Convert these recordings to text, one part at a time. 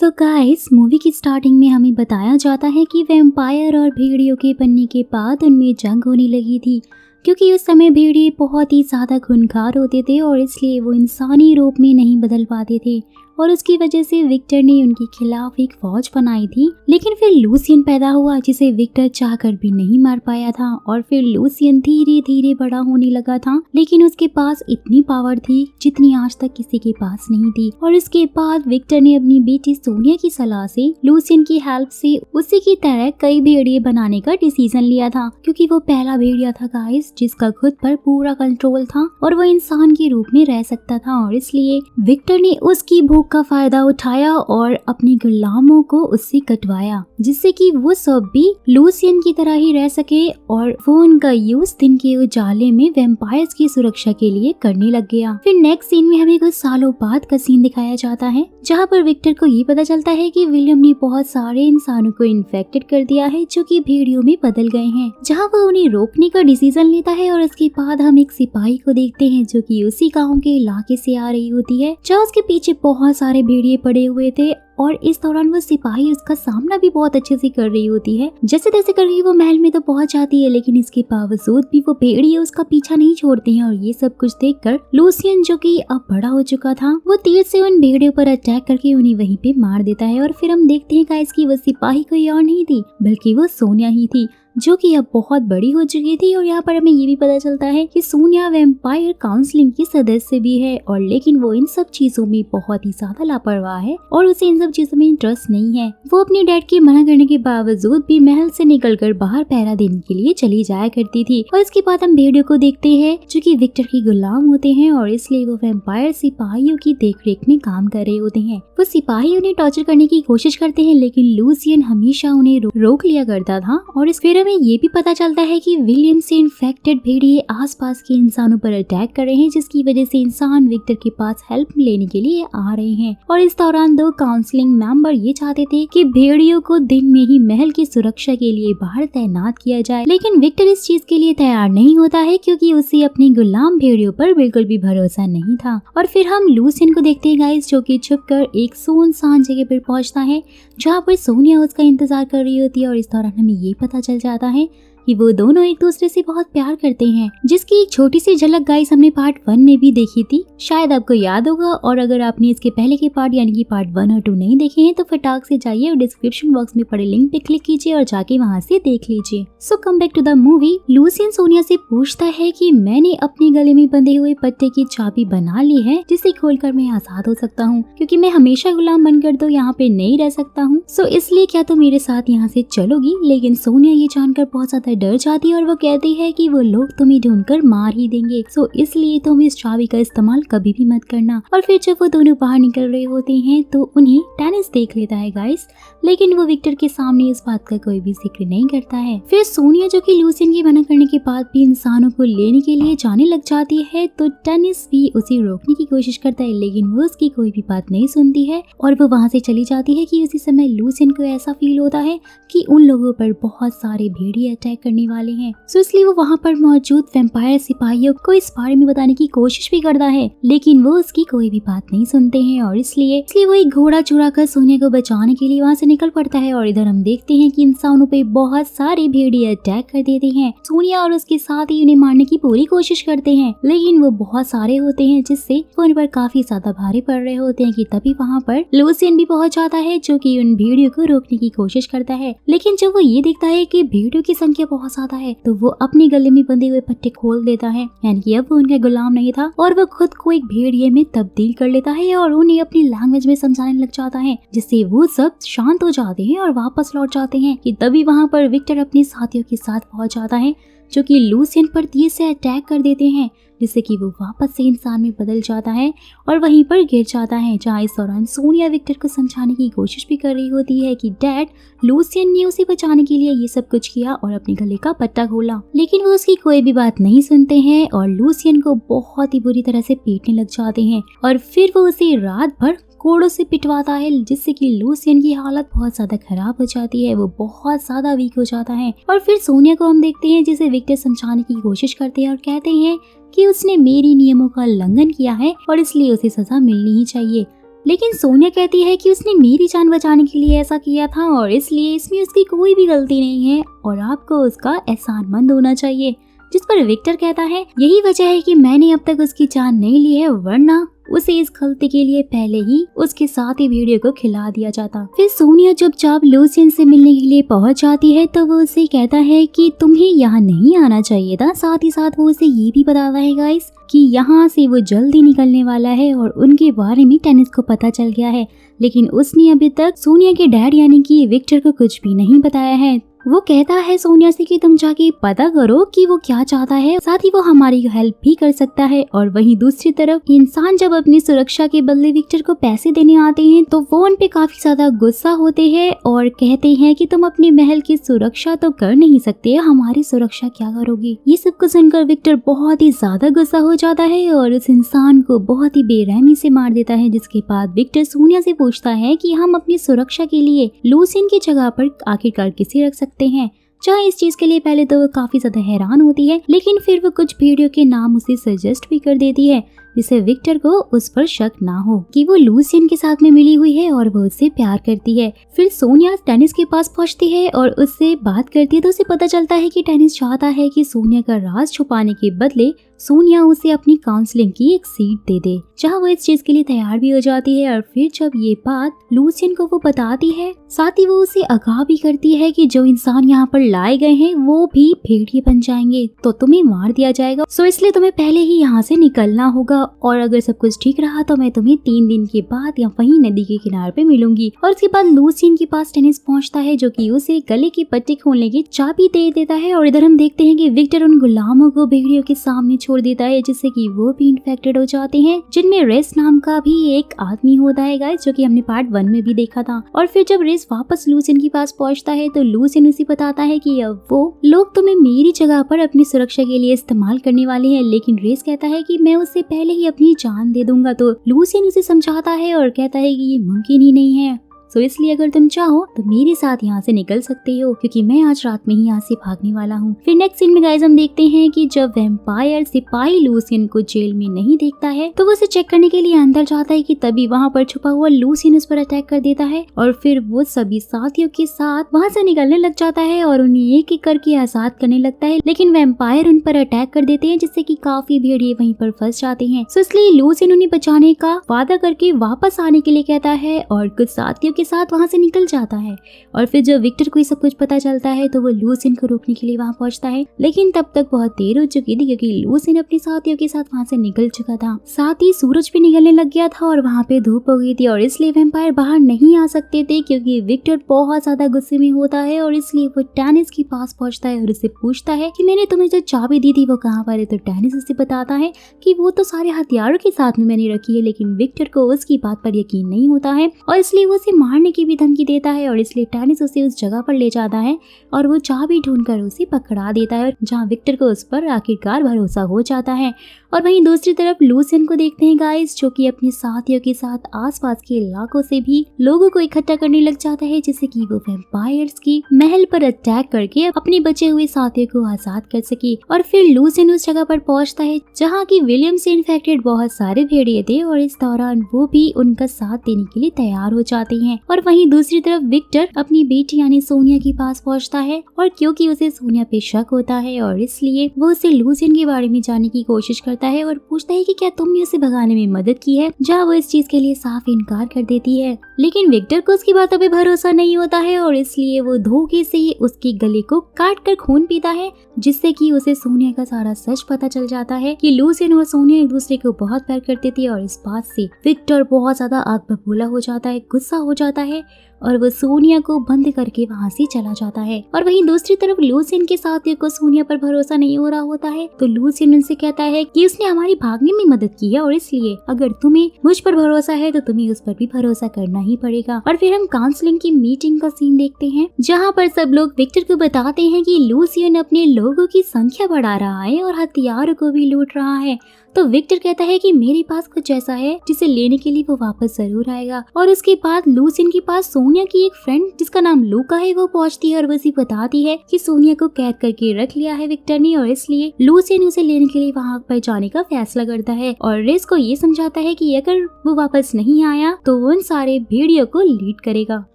So guys, movie की starting में हमें बताया जाता है कि वैम्पायर और भेड़ियों के बनने के बाद उनमें जंग होने लगी थी, क्योंकि उस समय भेड़िए बहुत ही ज़्यादा खूंखार होते थे और इसलिए वो इंसानी रूप में नहीं बदल पाते थे और उसकी वजह से विक्टर ने उनके खिलाफ एक फौज बनाई थी। लेकिन फिर लूसियन पैदा हुआ जिसे विक्टर चाहकर भी नहीं मार पाया था और फिर लूसियन धीरे धीरे बड़ा होने लगा था, लेकिन उसके पास इतनी पावर थी जितनी आज तक किसी के पास नहीं थी। और इसके बाद विक्टर ने अपनी बेटी सोनिया की सलाह से लूसियन की हेल्प से उसी की तरह कई भेड़िए बनाने का डिसीजन लिया था, क्योंकि वो पहला भेड़िया था गाइस जिसका खुद पर पूरा कंट्रोल था और वो इंसान के रूप में रह सकता था। और इसलिए विक्टर ने उसकी भूख का फायदा उठाया और अपने गुलामों को उससे कटवाया, जिससे कि वो सब भी लूसियन की तरह ही रह सके और वो उनका यूज दिन के उजाले में वैम्पायर्स की सुरक्षा के लिए करने लग गया। फिर नेक्स्ट सीन में हमें कुछ सालों बाद का सीन दिखाया जाता है, जहाँ पर विक्टर को ये पता चलता है कि विलियम ने बहुत सारे इंसानों को इन्फेक्टेड कर दिया है जो कि भेड़ियों में बदल गए हैं, जहाँ वो उन्हें रोकने का डिसीजन लेता है। और उसके बाद हम एक सिपाही को देखते हैं जो कि उसी गांव के इलाके से आ रही होती है, जहाँ उसके पीछे बहुत सारे भेड़िए पड़े हुए थे और इस दौरान वो सिपाही उसका सामना भी बहुत अच्छे से कर रही होती है। जैसे तैसे करके वो महल में तो पहुंच जाती है, लेकिन इसके बावजूद भी वो भेड़िए उसका पीछा नहीं छोड़ते हैं। और ये सब कुछ देखकर लूसियन, जो कि अब बड़ा हो चुका था, वो तीर से उन भेड़ियों पर अटैक करके उन्हें वहीं पे मार देता है। और फिर हम देखते हैं गाइस कि वो सिपाही कोई और नहीं थी बल्कि वो सोनिया ही थी, जो कि अब बहुत बड़ी हो चुकी थी। और यहाँ पर हमें ये भी पता चलता है कि सोनिया वैम्पायर काउंसिलिंग की सदस्य भी है, और लेकिन वो इन सब चीजों में बहुत ही ज्यादा लापरवाह है और उसे इन सब चीजों में इंटरेस्ट नहीं है। वो अपने डैड के मना करने के बावजूद भी महल से निकलकर बाहर पहरा देने के लिए चली जाया करती थी। और इसके बाद हम भेड़ियों को देखते हैं जो कि विक्टर के गुलाम होते हैं और इसलिए वो वैम्पायर सिपाहियों की देखरेख में काम कर रहे होते हैं। वो सिपाही उन्हें टॉर्चर करने की कोशिश करते हैं, लेकिन लूसियन हमेशा उन्हें रोक लिया करता था। और इस फिर हमें ये भी पता चलता है कि विलियम से इन्फेक्टेड भेड़िए आसपास के इंसानों पर अटैक कर रहे हैं, जिसकी वजह से इंसान विक्टर के पास हेल्प लेने के लिए आ रहे हैं। और इस दौरान दो काउंसलिंग मेंबर ये चाहते थे कि भेड़ियों को दिन में ही महल की सुरक्षा के लिए बाहर तैनात किया जाए, लेकिन विक्टर इस चीज के लिए तैयार नहीं होता है क्योंकि उसे अपनी गुलाम भेड़ियों पर बिल्कुल भी भरोसा नहीं था। और फिर हम लूसियन को देखते हैं गाइस, जो कि छुपकर एक सुनसान जगह पर पहुंचता है जहाँ पर सोनिया उसका इंतजार कर रही होती है। और इस दौरान हमें ये पता चल जाता है कि वो दोनों एक दूसरे से बहुत प्यार करते हैं, जिसकी एक छोटी सी झलक गाइस हमने पार्ट 1 में भी देखी थी, शायद आपको याद होगा। और अगर आपने इसके पहले के पार्ट यानी कि पार्ट 1 और 2 नहीं देखे हैं तो फटाक से जाइए और डिस्क्रिप्शन बॉक्स में पड़े लिंक पे क्लिक कीजिए और जाके वहाँ से देख लीजिए। So come back to the movie. Lucian Sonia से पूछता है कि मैंने अपने गले में बंधे हुए पट्टे की चाबी बना ली है जिसे खोलकर मैं आजाद हो सकता हूँ, क्योंकि मैं हमेशा गुलाम बनकर तो यहाँ पे नहीं रह सकता हूँ। सो इसलिए क्या तुम मेरे साथ यहाँ से चलोगी? लेकिन सोनिया ये जानकर बहुत ज्यादा डर जाती है और वो कहती है कि वो लोग तुम्हें ढूंढकर मार ही देंगे, सो इसलिए तुम इस चाबी का इस्तेमाल कभी भी मत करना। और फिर जब वो दोनों बाहर निकल रहे होते हैं तो उन्हें टेनिस देख लेता है गाइस, लेकिन वो विक्टर के सामने इस बात का कोई भी जिक्र नहीं करता है। फिर सोनिया, जो कि लूसियन के मना करने के बाद भी इंसानों को लेने के लिए जाने लग जाती है, तो टेनिस भी उसे रोकने की कोशिश करता है, लेकिन वो उसकी कोई भी बात नहीं सुनती है और वो वहाँ से चली जाती है। कि उसी समय लूसियन को ऐसा फील होता है कि उन लोगों पर बहुत सारे भेड़िए अटैक करने वाले हैं। सो इसलिए वो वहाँ पर मौजूद वैम्पायर सिपाहियों को इस बारे में बताने की कोशिश भी करता है, लेकिन वो उसकी कोई भी बात नहीं सुनते हैं। और इसलिए वो एक घोड़ा चुरा कर सोनिया को बचाने के लिए वहाँ से निकल पड़ता है। और इधर हम देखते हैं कि इंसानों पे बहुत सारे भेड़िए अटैक कर देते हैं। सोनिया और उसके साथ ही उन्हें मारने की पूरी कोशिश करते हैं, लेकिन वो बहुत सारे होते हैं जिससे वो उन पर काफी ज्यादा भारी पड़ रहे होते हैं। कि तभी वहाँ पर लूसियन भी पहुंच जाता है, जो कि उन भेड़ियों को रोकने की कोशिश करता है। लेकिन जब वो ये देखता है कि भेड़ियों की संख्या बहुत ज्यादा है तो वो अपने गले में बंधे हुए पट्टे खोल देता है, यानी कि अब वो उनका गुलाम नहीं था और वो खुद को एक भेड़िए में तब्दील कर लेता है और उन्हें अपनी लैंग्वेज में समझाने लग जाता है, जिससे वो सब शांत हो जाते हैं और वापस लौट जाते हैं। कि तभी वहाँ पर विक्टर अपने साथियों के साथ पहुंच जाता है, जो कि लूसियन पर तीर से अटैक कर देते हैं, जिससे कि वो वापस से इंसान में बदल जाता है और वहीं पर गिर जाता है। जहाँ इस दौरान सोनिया विक्टर को समझाने की कोशिश भी कर रही होती है कि डैड, लूसियन ने उसे बचाने के लिए ये सब कुछ किया और अपने गले का पट्टा खोला, लेकिन वो उसकी कोई भी बात नहीं सुनते हैं और लूसियन को बहुत ही बुरी तरह से पीटने लग जाते हैं। और फिर वो उसे रात भर कोड़ों से पिटवाता है, जिससे कि लूसियन की हालत बहुत ज्यादा खराब हो जाती है, वो बहुत ज्यादा वीक हो जाता है। और फिर सोनिया को हम देखते हैं जिसे विक्टर समझाने की कोशिश करते हैं और कहते हैं कि उसने मेरी नियमों का उल्लंघन किया है और इसलिए उसे सजा मिलनी ही चाहिए। लेकिन सोनिया कहती है कि उसने मेरी जान बचाने के लिए ऐसा किया था और इसलिए इसमें उसकी कोई भी गलती नहीं है और आपको उसका एहसानमंद होना चाहिए। जिस पर विक्टर कहता है यही वजह है कि मैंने अब तक उसकी जान नहीं ली है, वरना उसे इस गलती के लिए पहले ही उसके साथ ही भेड़िए को खिला दिया जाता। फिर सोनिया चुपचाप लूसियन से मिलने के लिए पहुंच जाती है तो वो उसे कहता है कि तुम्हें यहाँ नहीं आना चाहिए था। साथ ही साथ वो उसे ये भी बताता है गाइस कि यहाँ से वो जल्दी निकलने वाला है और उनके बारे में टेनिस को पता चल गया है, लेकिन उसने अभी तक सोनिया के डैड यानी कि विक्टर को कुछ भी नहीं बताया है। वो कहता है सोनिया से कि तुम जाके पता करो कि वो क्या चाहता है, साथ ही वो हमारी हेल्प भी कर सकता है। और वहीं दूसरी तरफ इंसान जब अपनी सुरक्षा के बदले विक्टर को पैसे देने आते हैं तो वो उन पे काफी ज्यादा गुस्सा होते हैं और कहते हैं कि तुम अपने महल की सुरक्षा तो कर नहीं सकते, हमारी सुरक्षा क्या करोगी। ये सब कुछ सुनकर विक्टर बहुत ही ज्यादा गुस्सा हो जाता है और उस इंसान को बहुत ही बेरहमी से मार देता है। जिसके बाद विक्टर सोनिया से पूछता है कि हम अपनी सुरक्षा के लिए लूसियन की जगह पर आखिरकार किसे रख सकते हैं। जहाँ इस चीज के लिए पहले तो वो काफी ज्यादा हैरान होती है, लेकिन फिर वो कुछ भेड़ियों के नाम उसे सजेस्ट भी कर देती है जिससे विक्टर को उस पर शक ना हो कि वो लूसियन के साथ में मिली हुई है और वो उससे प्यार करती है। फिर सोनिया टेनिस के पास पहुंचती है और उससे बात करती है तो उसे पता चलता है कि टेनिस चाहता है कि सोनिया का राज छुपाने के बदले सोनिया उसे अपनी काउंसलिंग की एक सीट दे दे, जहाँ वो इस चीज के लिए तैयार भी हो जाती है। और फिर जब ये बात लूसियन को वो बताती है, साथ ही वो उसे आगाह भी करती है कि जो इंसान यहाँ पर लाए गए हैं वो भी भेड़िए बन जाएंगे तो तुम्हें मार दिया जाएगा, सो इसलिए तुम्हें पहले ही यहाँ से निकलना होगा और अगर सब कुछ ठीक रहा तो मैं तुम्हें 3 दिन के बाद या वहीं नदी के किनारे पे मिलूंगी। और उसके बाद लूसियन के पास टेनिस पहुंचता है जो कि उसे गले की पट्टी खोलने की चाबी दे देता है। और इधर हम देखते हैं कि विक्टर उन गुलामों को भेड़ियों के सामने छोड़ देता है जिससे कि वो भी इन्फेक्टेड हो जाते हैं, जिनमें रेस नाम का भी एक आदमी होता है गाइस, जो कि हमने पार्ट 1 में भी देखा था। और फिर जब रेस वापस लूसियन के पास पहुंचता है तो लूसियन उसे बताता है कि अब वो लोग तुम्हें मेरी जगह पर अपनी सुरक्षा के लिए इस्तेमाल करने वाले हैं, लेकिन रेस कहता है कि मैं उससे पहले ही अपनी जान दे दूंगा। तो लूसियन उसे समझाता है और कहता है कि ये मुमकिन ही नहीं है, तो इसलिए अगर तुम चाहो तो मेरे साथ यहाँ से निकल सकते हो क्योंकि मैं आज रात में ही यहाँ से भागने वाला हूँ। फिर नेक्स्ट सीन में गाइस हम देखते हैं कि जब वैम्पायर सिपाही लूसियन को जेल में नहीं देखता है तो वो उसे चेक करने के लिए अंदर जाता है कि तभी वहाँ पर छुपा हुआ लूसियन उस पर अटैक कर देता है और फिर वो सभी साथियों के साथ वहाँ से निकलने लग जाता है और उन्हें एक एक करके आजाद करने लगता है, लेकिन वैम्पायर उन पर अटैक कर देते हैं जिससे कि काफी भेड़िए वहीं पर फंस जाते हैं। सो इसलिए लूसियन उन्हें बचाने का वादा करके वापस आने के लिए कहता है और कुछ साथियों के साथ वहाँ से निकल जाता है। और फिर जब विक्टर को ये सब कुछ पता चलता है तो वो लूसियन को रोकने के लिए वहाँ पहुँचता है, लेकिन तब तक बहुत देर हो चुकी थी क्योंकि लूसियन अपने साथियों के साथ वहाँ से निकल चुका था। साथ ही सूरज भी निकलने लग गया था और वहाँ पे धूप हो गई थी और इसलिए वैम्पायर बाहर नहीं आ सकते थे क्योंकि विक्टर बहुत ज्यादा गुस्से में होता है और इसलिए वो टेनिस के पास पहुँचता है और उससे पूछता है कि मैंने तुम्हें जो चाबी दी थी वो कहाँ पर है। तो टेनिस उससे बताता है कि वो तो सारे हथियारों के साथ में मैंने रखी है, लेकिन विक्टर को उसकी बात पर यकीन नहीं होता है और इसलिए वो उसे मारने की भी धमकी देता है और इसलिए टेनिस उसे उस जगह पर ले जाता है और वो चाबी ढूंढकर उसे पकड़ा देता है, जहाँ विक्टर को उस पर आखिरकार भरोसा हो जाता है। और वहीं दूसरी तरफ लूसियन को देखते हैं गाइस, जो कि अपने साथियों के साथ आसपास के इलाकों से भी लोगों को इकट्ठा करने लग जाता है जिससे कि वो वैम्पायर्स की महल पर अटैक करके अपने बचे हुए साथियों को आजाद कर सके। और फिर लूसियन उस जगह पर पहुंचता है जहाँ की विलियम से इन्फेक्टेड बहुत सारे भेड़िए थे और इस दौरान वो भी उनका साथ देने के लिए तैयार हो जाते हैं। और वहीं दूसरी तरफ विक्टर अपनी बेटी यानी सोनिया के पास पहुंचता है और क्योंकि उसे सोनिया पे शक होता है और इसलिए वो उसे लूसियन के बारे में जानने की कोशिश करता है और पूछता है कि क्या तुमने उसे भगाने में मदद की है, जहाँ वो इस चीज के लिए साफ इनकार कर देती है। लेकिन विक्टर को उसकी बातों पे भरोसा नहीं होता है और इसलिए वो धोखे से उसके गले को काट कर खून पीता है, जिससे कि उसे सोनिया का सारा सच पता चल जाता है कि लूसियन और सोनिया एक दूसरे को बहुत प्यार करते थे। और इस बात से विक्टर बहुत ज्यादा आग बबूला हो जाता है, गुस्सा हो जाता है और वो सोनिया को बंद करके वहाँ से चला जाता है। और वहीं दूसरी तरफ लूसियन के साथियों को सोनिया पर भरोसा नहीं हो रहा होता है, तो लूसियन उनसे कहता है कि उसने हमारी भागने में मदद की है और इसलिए अगर तुम्हें मुझ पर भरोसा है तो तुम्हें उस पर भी भरोसा करना ही पड़ेगा। और फिर हम काउंसलिंग की मीटिंग का सीन देखते हैं जहाँ पर सब लोग विक्टर को बताते हैं कि लूसियन अपने लोगों की संख्या बढ़ा रहा है और हथियारों को भी लूट रहा है, तो विक्टर कहता है कि मेरे पास कुछ ऐसा है जिसे लेने के लिए वो वापस जरूर आएगा। और उसके बाद लूसियन के पास सोनिया की एक फ्रेंड जिसका नाम लूका है वो पहुंचती है और वो उसे बताती है कि सोनिया को कैद करके रख लिया है विक्टर ने, और इसलिए लूसियन उसे लेने के लिए वहां पर जाने का फैसला करता है और रेस को ये समझाता है कि अगर वो वापस नहीं आया तो उन सारे भेड़ियों को लीड करेगा।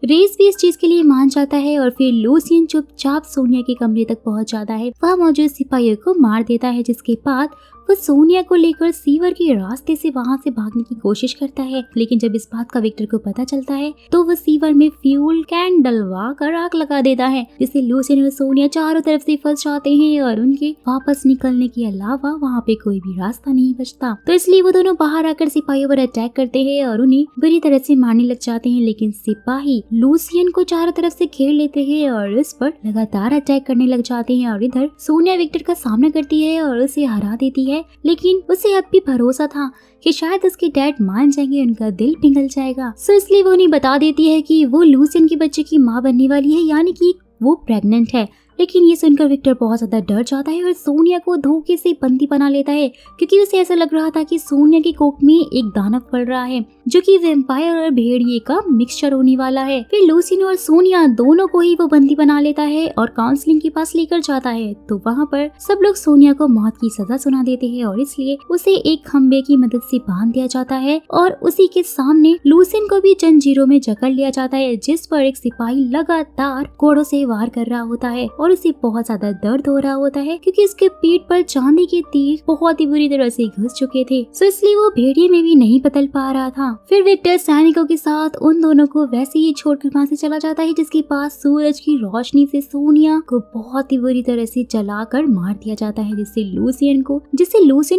रेस भी इस चीज के लिए मान जाता है और फिर लूसियन चुपचाप सोनिया के कमरे तक पहुंच जाता है। वहाँ मौजूद सिपाहियों को मार देता है, जिसके बाद वो सोनिया को लेकर सीवर के रास्ते से वहां से भागने की कोशिश करता है। लेकिन जब इस बात का विक्टर को पता चलता है तो वो सीवर में फ्यूल कैन डलवा कर आग लगा देता है, जिससे लूसियन और सोनिया चारों तरफ से फंस जाते हैं और उनके वापस निकलने के अलावा वहाँ पे कोई भी रास्ता नहीं बचता। तो इसलिए वो दोनों बाहर आकर सिपाहियों पर अटैक करते हैं और उन्हें बुरी तरह से मारने लग जाते हैं। लेकिन सिपाही लूसियन को चारों तरफ से घेर लेते हैं और इस पर लगातार अटैक करने लग जाते हैं और इधर सोनिया विक्टर का सामना करती है और उसे हरा देती है। लेकिन उसे अब भी भरोसा था कि शायद उसके डैड मान जाएंगे, उनका दिल पिघल जाएगा। सो इसलिए वो उन्हें बता देती है कि वो लूसियन के बच्चे की माँ बनने वाली है, यानी कि वो प्रेग्नेंट है। लेकिन ये सुनकर विक्टर बहुत ज्यादा डर जाता है और सोनिया को धोखे से बंदी बना लेता है, क्योंकि उसे ऐसा लग रहा था कि सोनिया की कोख में एक दानव पड़ रहा है जो कि वैम्पायर और भेड़िए का मिक्सचर होने वाला है। फिर लूसियन और सोनिया दोनों को ही वो बंदी बना लेता है और काउंसलिंग के पास लेकर जाता है। तो वहाँ पर सब लोग सोनिया को मौत की सजा सुना देते हैं और इसलिए उसे एक खंबे की मदद से बांध दिया जाता है और उसी के सामने लूसियन को भी जंजीरों में जकड़ लिया जाता है, जिस पर एक सिपाही लगातार कोड़ों से वार कर रहा होता है और उसे बहुत ज्यादा दर्द हो रहा होता है, क्योंकि उसके पीठ पर चांदी के तीर बहुत ही बुरी तरह से घुस चुके थे। सो इसलिए वो भेड़िए में भी नहीं बदल पा रहा था। फिर विक्टर सैनिकों के साथ उन दोनों को वैसे ही छोड़कर वहां से चला जाता है, जिसके पास सूरज की रोशनी से सोनिया को बहुत ही बुरी तरह से जलाकर मार दिया जाता है, जिससे लूसियन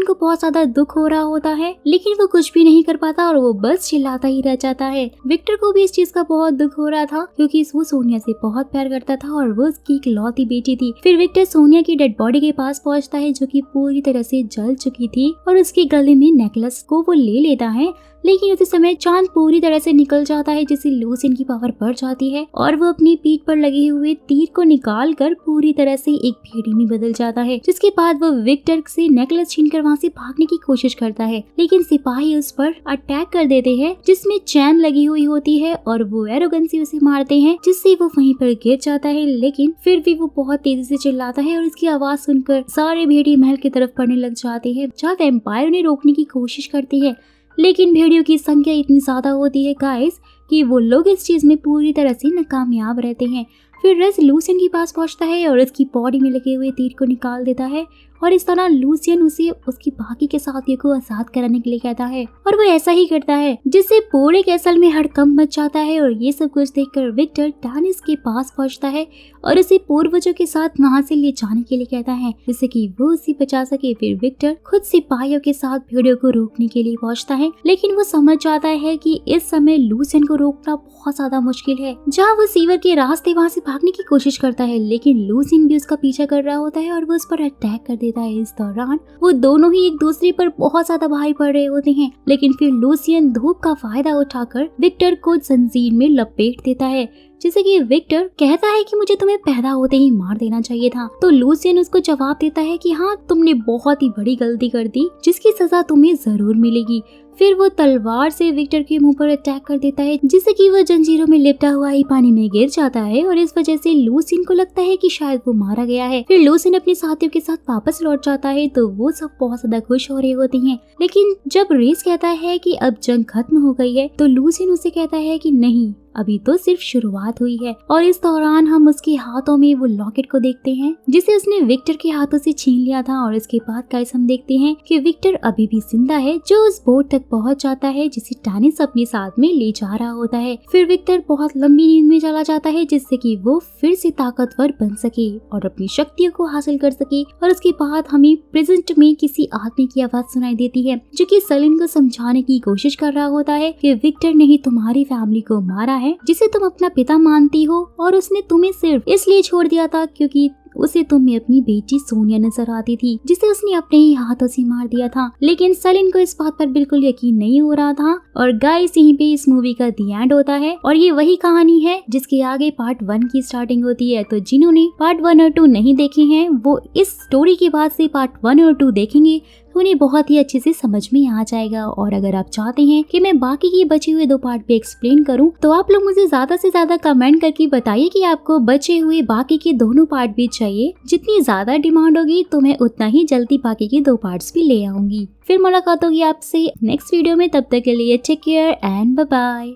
को बहुत ज्यादा दुख हो रहा होता है। लेकिन वो कुछ भी नहीं कर पाता और वो बस चिल्लाता ही रह जाता है। विक्टर को भी इस चीज का बहुत दुख हो रहा था, क्योंकि वो सोनिया से बहुत प्यार करता था और वो उसकी इकलौती बेटी थी। फिर विक्टर सोनिया की डेड बॉडी के पास पहुंचता है, जो कि पूरी तरह से जल चुकी थी, और उसके गले में नेकलेस को वो ले लेता है। लेकिन उसी समय चांद पूरी तरह से निकल जाता है, जिससे लूसियन की पावर बढ़ जाती है और वो अपनी पीठ पर लगे हुए तीर को निकाल कर पूरी तरह से एक भेड़ी में बदल जाता है। जिसके बाद वो विक्टर से नेकलेस छीनकर वहां से भागने की कोशिश करता है, लेकिन सिपाही उस पर अटैक कर देते हैं जिसमें चैन लगी हुई होती है और वो एरोगन से उसे मारते हैं, जिससे वो वहीं पर गिर जाता है। लेकिन फिर भी वो बहुत तेजी से चिल्लाता है और उसकी आवाज सुनकर सारे भेड़िए महल की तरफ पड़ने लग जाते हैं, जहाँ वैम्पायर उन्हें रोकने की कोशिश करती है। लेकिन भेड़ियों की संख्या इतनी ज्यादा होती है गाइस कि वो लोग इस चीज में पूरी तरह से नाकामयाब रहते हैं। फिर रेस लूसियन के पास पहुंचता है और उसकी बॉडी में लगे हुए तीर को निकाल देता है और इस तरह लूसियन उसे उसकी बाकी के साथियों को आजाद कराने के लिए कहता है और वो ऐसा ही करता है, जिससे पूरे कैसल में हड़कंप मच जाता है। और ये सब कुछ देखकर विक्टर टैनिस के पास पहुंचता है और उसे पूर्वजों के साथ वहां से ले जाने के लिए कहता है, जिससे कि वो उसे बचा सके। फिर विक्टर खुद सिपाहियों के साथ भेड़ियों को रोकने के लिए पहुंचता है, लेकिन वो समझ जाता है कि इस समय लूसियन को रोकना बहुत ज्यादा मुश्किल है। जहाँ वो सीवर के रास्ते वहाँ से भागने की कोशिश करता है, लेकिन लूसियन भी उसका पीछा कर रहा होता है और वो उस पर अटैक कर देता है। इस दौरान वो दोनों ही एक दूसरे पर बहुत ज्यादा भारी पड़ रहे होते हैं, लेकिन फिर लूसियन धूप का फायदा उठाकर विक्टर को जंजीर में लपेट देता है, जैसे कि विक्टर कहता है कि मुझे तुम्हें पैदा होते ही मार देना चाहिए था। तो लूसियन उसको जवाब देता है कि हाँ, तुमने बहुत ही बड़ी गलती कर दी, जिसकी सजा तुम्हें जरूर मिलेगी। फिर वो तलवार से विक्टर के मुंह पर अटैक कर देता है, जिससे कि वो जंजीरों में लिपटा हुआ ही पानी में गिर जाता है और इस वजह से लूसियन को लगता है कि शायद वो मारा गया है। फिर लूसियन अपने साथियों के साथ वापस लौट जाता है, तो वो सब बहुत ज्यादा खुश हो रहे होते हैं। लेकिन जब रेस कहता है कि अब जंग खत्म हो गई है, तो लूसियन उसे कहता है कि नहीं, अभी तो सिर्फ शुरुआत हुई है। और इस दौरान हम उसके हाथों में वो लॉकेट को देखते हैं, जिसे उसने विक्टर के हाथों से छीन लिया था। और इसके बाद गाइस हम देखते हैं कि विक्टर अभी भी जिंदा है, जो उस बोट तक पहुंच जाता है जिसे टैनिस अपने साथ में ले जा रहा होता है। फिर विक्टर बहुत लंबी नींद में चला जाता है, जिससे कि वो फिर से ताकतवर बन सके और अपनी शक्तियों को हासिल कर सके। और उसके बाद हमें प्रेजेंट में किसी आदमी की आवाज सुनाई देती है, जो कि सलीम को समझाने की कोशिश कर रहा होता है कि विक्टर ने ही तुम्हारी फैमिली को मारा है, जिसे तुम अपना पिता मानती हो, और उसने तुम्हें सिर्फ इसलिए छोड़ दिया था क्योंकि उसे तुम्हें अपनी बेटी सोनिया नजर आती थी, जिसे उसने अपने ही हाथों से मार दिया था। लेकिन सलीम को इस बात पर बिल्कुल यकीन नहीं हो रहा था। और गाइस, यहीं पे इस मूवी का दी एंड होता है और ये वही कहानी है जिसके आगे पार्ट 1 की स्टार्टिंग होती है। तो जिन्होंने पार्ट 1 और 2 नहीं देखे हैं, वो इस स्टोरी के बाद से पार्ट 1 और 2 देखेंगे, उन्हें बहुत ही अच्छे से समझ में आ जाएगा। और अगर आप चाहते हैं कि मैं बाकी के बचे हुए 2 पार्ट भी एक्सप्लेन करूं, तो आप लोग मुझे ज्यादा से ज्यादा कमेंट करके बताइए कि आपको बचे हुए बाकी के दोनों पार्ट भी चाहिए। जितनी ज्यादा डिमांड होगी तो मैं उतना ही जल्दी बाकी के 2 पार्ट्स भी ले आऊंगी। फिर मुलाकात होगी आपसे नेक्स्ट वीडियो में, तब तक के लिए take care and bye bye.